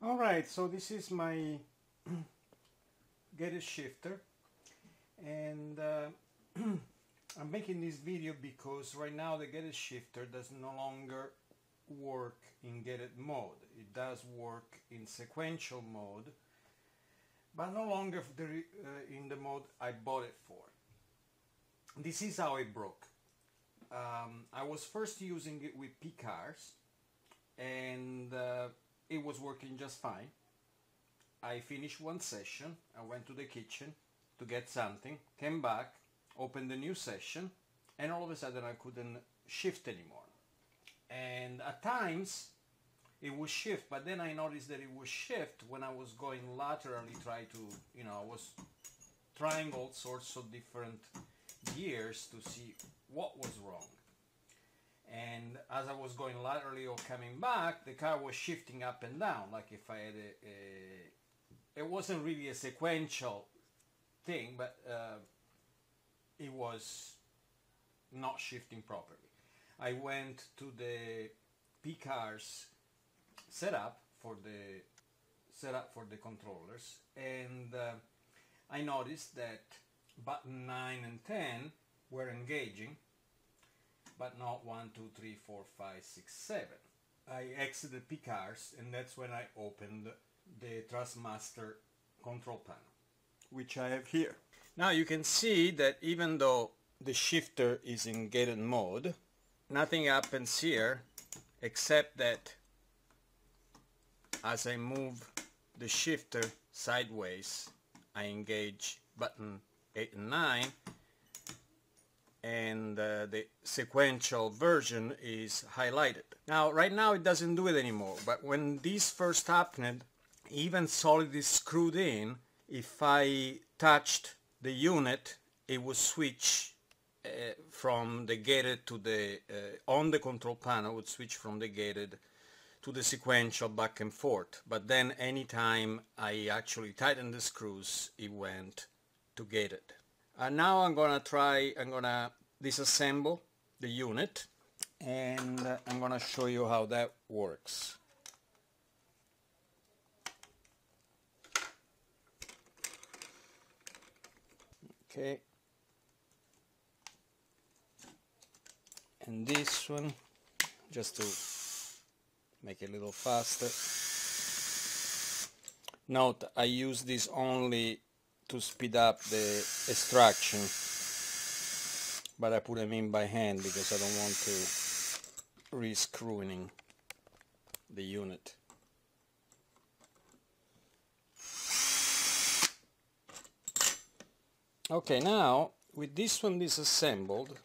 Alright, so this is my gated shifter, and I'm making this video because right now the gated shifter does no longer work in gated mode. It does work in sequential mode, but no longer in the mode I bought it for. This is how it broke. I was first using it with P-Cars, and it was working just fine. I finished one session, I went to the kitchen to get something, came back, opened a new session, and all of a sudden I couldn't shift anymore. And at times it would shift, but then I noticed that it would shift when I was going laterally, I was trying all sorts of different gears to see what was wrong. And as I was going laterally or coming back, the car was shifting up and down, like if I had it wasn't really a sequential thing, but it was not shifting properly. I went to the P-Cars setup for the controllers, and I noticed that button 9 and 10 were engaging, but not 1, 2, 3, 4, 5, 6, 7. I exited P-Cars, and that's when I opened the Thrustmaster control panel, which I have here. Now you can see that even though the shifter is in gated mode, nothing happens here except that as I move the shifter sideways, I engage button 8 and 9, and the sequential version is highlighted. Now right now it doesn't do it anymore, but when this first happened, even solidly screwed in, if I touched the unit, it would switch from the gated to the on the control panel, would switch from the gated to the sequential back and forth. But then anytime I actually tightened the screws, it went to gated. Now I'm gonna disassemble the unit, and I'm gonna show you how that works. Okay, and this one, just to make it a little faster. Note, I use this only to speed up the extraction, but I put them in by hand because I don't want to risk ruining the unit. Okay, now with this one disassembled,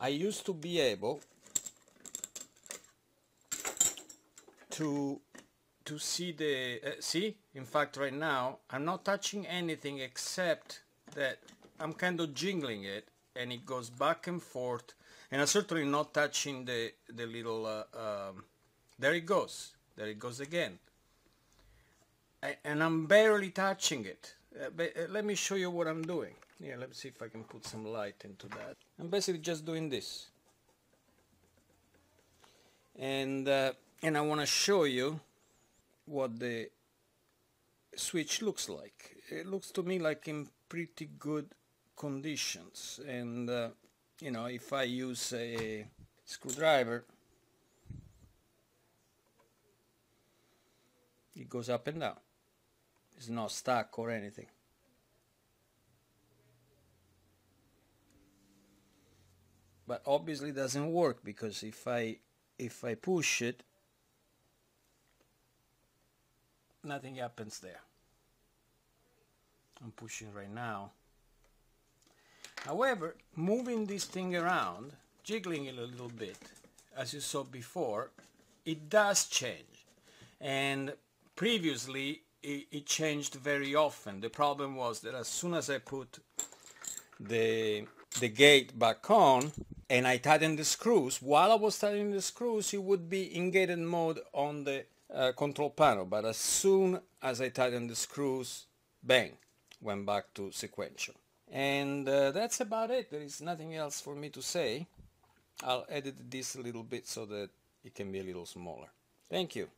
I used to be able to see the see, in fact right now I'm not touching anything except that I'm kind of jingling it, and it goes back and forth, and I'm certainly not touching the little there it goes again, and I'm barely touching it. But let me show you what I'm doing. Yeah, let's see if I can put some light into that. I'm basically just doing this, and I want to show you what the switch looks like. It looks to me like in pretty good conditions, and if I use a screwdriver, it goes up and down. It's not stuck or anything. But obviously it doesn't work, because if I push it, nothing happens there. I'm pushing right now. However, moving this thing around, jiggling it a little bit, as you saw before, it does change. And previously it changed very often. The problem was that as soon as I put the gate back on and I tightened the screws, while I was tightening the screws, it would be in gated mode on the control panel, but as soon as I tightened the screws, bang, went back to sequential. And that's about it. There is nothing else for me to say. I'll edit this a little bit so that it can be a little smaller. Thank you.